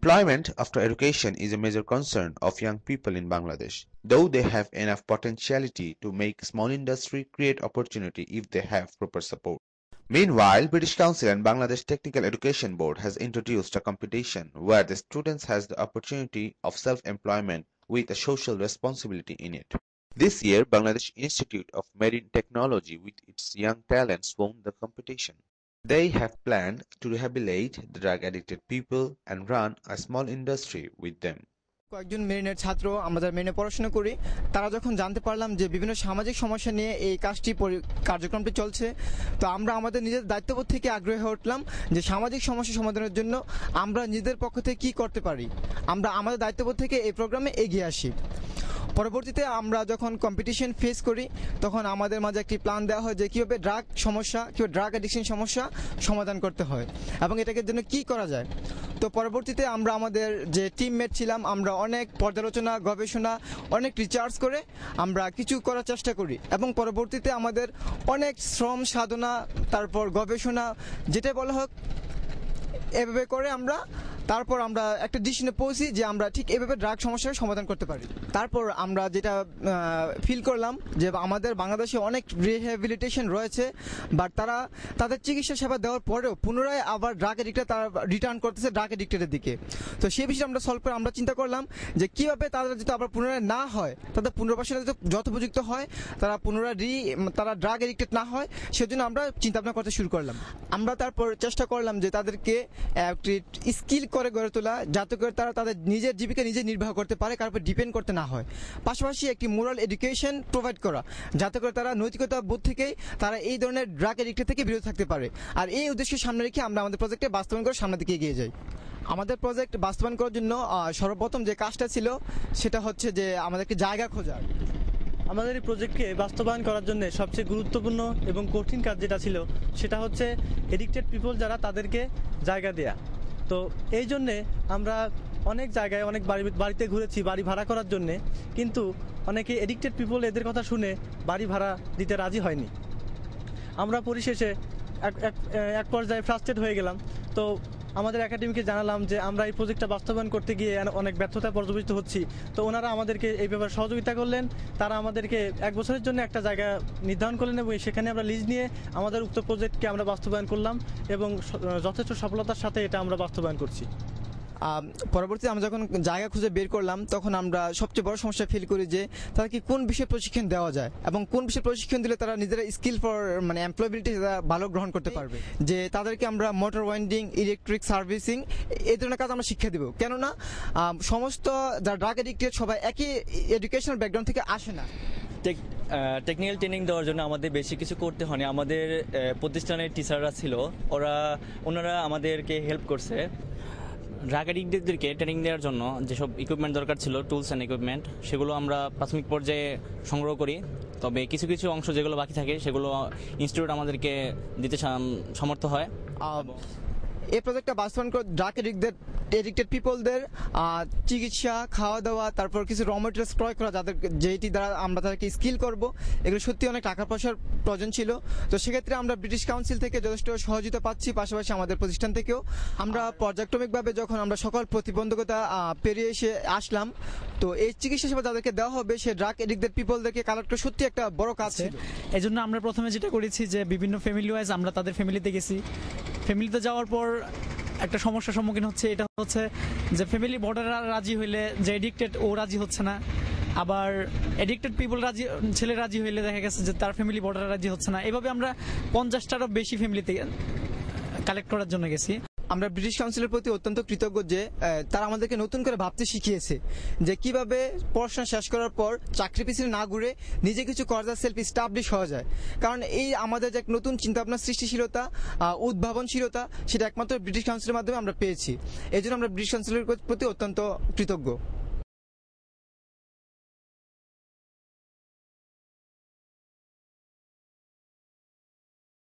Employment after education is a major concern of young people in Bangladesh. Though they have enough potentiality to make small industry create opportunity if they have proper support. Meanwhile, British Council and Bangladesh Technical Education Board has introduced a competition where the students has the opportunity of self-employment with a social responsibility in it. This year, Bangladesh Institute of Marine Technology with its young talents won the competition. They have planned to rehabilitate the drug-addicted people and run a small industry with them. কয়েকজন মেরিনের ছাত্র আমরা যারা মেরিনে পড়াশোনা করি তারা যখন জানতে পারলাম যে বিভিন্ন সামাজিক সমস্যা নিয়ে এই কার্যক্রমটি চলছে, তো আমরা আমাদের নিজের দায়িত্ববোধ থেকে আগ্রহী হয়ে উঠলাম যে সামাজিক সমস্যা সমাধানের জন্য আমরা নিজেদের পক্ষ থেকে কী করতে পারি। আমরা আমাদের দায়িত্ববোধ থেকে এই প্রোগ্রামে এগিয়ে আসি। পরবর্তীতে আমরা যখন কম্পিটিশন ফেস করি তখন আমাদের মাঝে একটি প্ল্যান দেওয়া হয় যে কীভাবে ড্রাগ অ্যাডিকশন সমস্যা সমাধান করতে হয় এবং এটাকে জন্য কী করা যায়। তো পরবর্তীতে আমরা আমাদের যে টিমমেট ছিলাম আমরা অনেক পর্যালোচনা গবেষণা অনেক রিসার্চ করে আমরা কিছু করার চেষ্টা করি এবং পরবর্তীতে আমাদের অনেক শ্রম সাধনা তারপর গবেষণা যেটা বলা হোক এভাবে করে তারপর আমরা একটা ডিসিশনে পৌঁছি যে আমরা ঠিক এভাবে ড্রাগ সমস্যার সমাধান করতে পারি। তারপর আমরা যেটা ফিল করলাম যে আমাদের বাংলাদেশে অনেক রিহ্যাবিলিটেশন রয়েছে, বাট তারা তাদের চিকিৎসা সেবা দেওয়ার পরেও পুনরায় আবার ড্রাগ এডিক্টে তারা রিটার্ন করতেছে ড্রাগ এডিক্টের দিকে। তো সেই বিষয়ে আমরা সলভ করে আমরা চিন্তা করলাম যে কীভাবে তাদের যদি আবার পুনরায় না হয়, তাদের পুনর্বাসনে যথোপযুক্ত হয়, তারা পুনরায় তারা ড্রাগ এডিক্টেড না হয়, সেজন্য আমরা চিন্তাভাবনা করতে শুরু করলাম। আমরা তারপর চেষ্টা করলাম যে তাদেরকে একটি স্কিল করে গড়ে তোলা যাতে করে তারা তাদের নিজের জীবিকা নিজে নির্বাহ করতে পারে, কারোর উপর ডিপেন্ড করতে না হয়। পাশাপাশি একটি মোরাল এডুকেশন প্রোভাইড করা যাতে করে তারা নৈতিকতা বোধ থেকেই তারা এই ধরনের ড্রাগ এডিক্ট থেকে বিরত থাকতে পারে। আর এই উদ্দেশ্য সামনে রেখে আমরা আমাদের প্রজেক্টে বাস্তবায়ন করে সামনের দিকে এগিয়ে যাই। আমাদের প্রজেক্ট বাস্তবায়ন করার জন্য সর্বপ্রথম যে কাজটা ছিল সেটা হচ্ছে যে আমাদেরকে জায়গা খোঁজা। আমাদের এই প্রজেক্টকে বাস্তবায়ন করার জন্য সবচেয়ে গুরুত্বপূর্ণ এবং কঠিন কাজ যেটা ছিল সেটা হচ্ছে এডিক্টেড পিপল যারা তাদেরকে জায়গা দেয়া। তো এই জন্যে আমরা অনেক জায়গায় অনেক বাড়িতে ঘুরেছি বাড়ি ভাড়া করার জন্যে, কিন্তু অনেকে এডিক্টেড পিপল এদের কথা শুনে বাড়ি ভাড়া দিতে রাজি হয়নি। আমরা পরিশেষে এক পর্যায়ে ফ্রাস্ট্রেট হয়ে গেলাম। তো আমাদের একাডেমিকে জানালাম যে আমরা এই প্রজেক্টটা বাস্তবায়ন করতে গিয়ে অনেক ব্যর্থতা পর্যবেসিত হচ্ছি। তো ওনারা আমাদেরকে এই ব্যাপারে সহযোগিতা করলেন। তারা আমাদেরকে 1 বছরের জন্য একটা জায়গা নির্ধারণ করলেন এবং সেখানে আমরা লিজ নিয়ে আমাদের উক্ত প্রজেক্টকে আমরা বাস্তবায়ন করলাম এবং যথেষ্ট সফলতার সাথে এটা আমরা বাস্তবায়ন করছি। পরবর্তীতে আমরা যখন জায়গা খুঁজে বের করলাম তখন আমরা সবচেয়ে বড় সমস্যা ফিল করি যে তাদেরকে কোন বিষয়ে প্রশিক্ষণ দেওয়া যায় এবং কোন বিষয়ে প্রশিক্ষণ দিলে তারা নিজেরা স্কিল ফর এমপ্লয়াবিলিটি ভালো গ্রহণ করতে পারবে। যে তাদেরকে আমরা মোটর ওয়াইন্ডিং ইলেকট্রিক সার্ভিসিং এই ধরনের কাজ আমরা শিক্ষা দেবো, কেননা সমস্ত যারা ড্রাগ এডিক্টেড সবাই একই এডুকেশনাল ব্যাকগ্রাউন্ড থেকে আসে না। টেকনিক্যাল ট্রেনিং দেওয়ার জন্য আমাদের বেশি কিছু করতে হয়নি। আমাদের প্রতিষ্ঠানের টিচাররা ছিল, ওনারা আমাদেরকে হেল্প করছে। ড্রাগ এডিক্টদেরকে ট্রেনিং দেওয়ার জন্য যেসব ইকুইপমেন্ট দরকার ছিল, টুলস অ্যান্ড ইকুইপমেন্ট, সেগুলো আমরা প্রাথমিক পর্যায়ে সংগ্রহ করি। তবে কিছু কিছু অংশ যেগুলো বাকি থাকে সেগুলো ইনস্টিটিউট আমাদেরকে দিতে সমর্থ হয়। এই প্রজেক্টটা বাস্তবায়ন করে ড্রাগ এডিক্টেড পিপলদের চিকিৎসা, খাওয়া দাওয়া, তারপর কিছু র মেটেরিয়ালস ক্রয় করা যেটি দ্বারা আমরা তাদেরকে স্কিল করব, এগুলো সত্যি অনেক টাকা পয়সার প্রয়োজন ছিল। তো সেক্ষেত্রে আমরা ব্রিটিশ কাউন্সিল থেকে যথেষ্ট সহযোগিতা পাচ্ছি, পাশাপাশি আমাদের প্রতিষ্ঠান থেকেও আমরা পর্যায়ক্রমিকভাবে যখন আমরা সকল প্রতিবন্ধকতা পেরিয়ে এসে আসলাম, তো এই চিকিৎসা সেবা যাদেরকে দেওয়া হবে সে ড্রাগ এডিক্টেড পিপলদেরকে কালেক্ট করা সত্যি একটা বড় কাজ ছিল। এই জন্য আমরা প্রথমে যেটা করেছি যে বিভিন্ন ফ্যামিলি ওয়াইজ আমরা তাদের ফ্যামিলিতে গেছি। ফ্যামিলিতে যাওয়ার পর একটা সমস্যার সম্মুখীন হচ্ছে, এটা হচ্ছে যে ফ্যামিলি বর্ডাররা রাজি হইলে যে এডিক্টেড ও রাজি হচ্ছে না, আবার এডিক্টেড পিপল ছেলে রাজি হইলে দেখা গেছে যে তার ফ্যামিলি বর্ডার রাজি হচ্ছে না। এভাবে আমরা 50টারও বেশি ফ্যামিলিতে কালেক্ট করার জন্য গেছি। আমরা ব্রিটিশ কাউন্সিলের প্রতি অত্যন্ত কৃতজ্ঞ যে তারা আমাদেরকে নতুন করে ভাবতে শিখিয়েছে যে কিভাবে পড়াশোনা শেষ করার পর চাকরি পিছনে না ঘুরে নিজে কিছু করা যায়, সেলফ এস্টাবলিশ হওয়া যায়। কারণ এই আমাদের যে নতুন চিন্তাভাবনা, সৃষ্টিশীলতা, উদ্ভাবনশীলতা সেটা একমাত্র ব্রিটিশ কাউন্সিলের মাধ্যমে আমরা পেয়েছি। এই জন্য আমরা ব্রিটিশ কাউন্সিলের প্রতি অত্যন্ত কৃতজ্ঞ।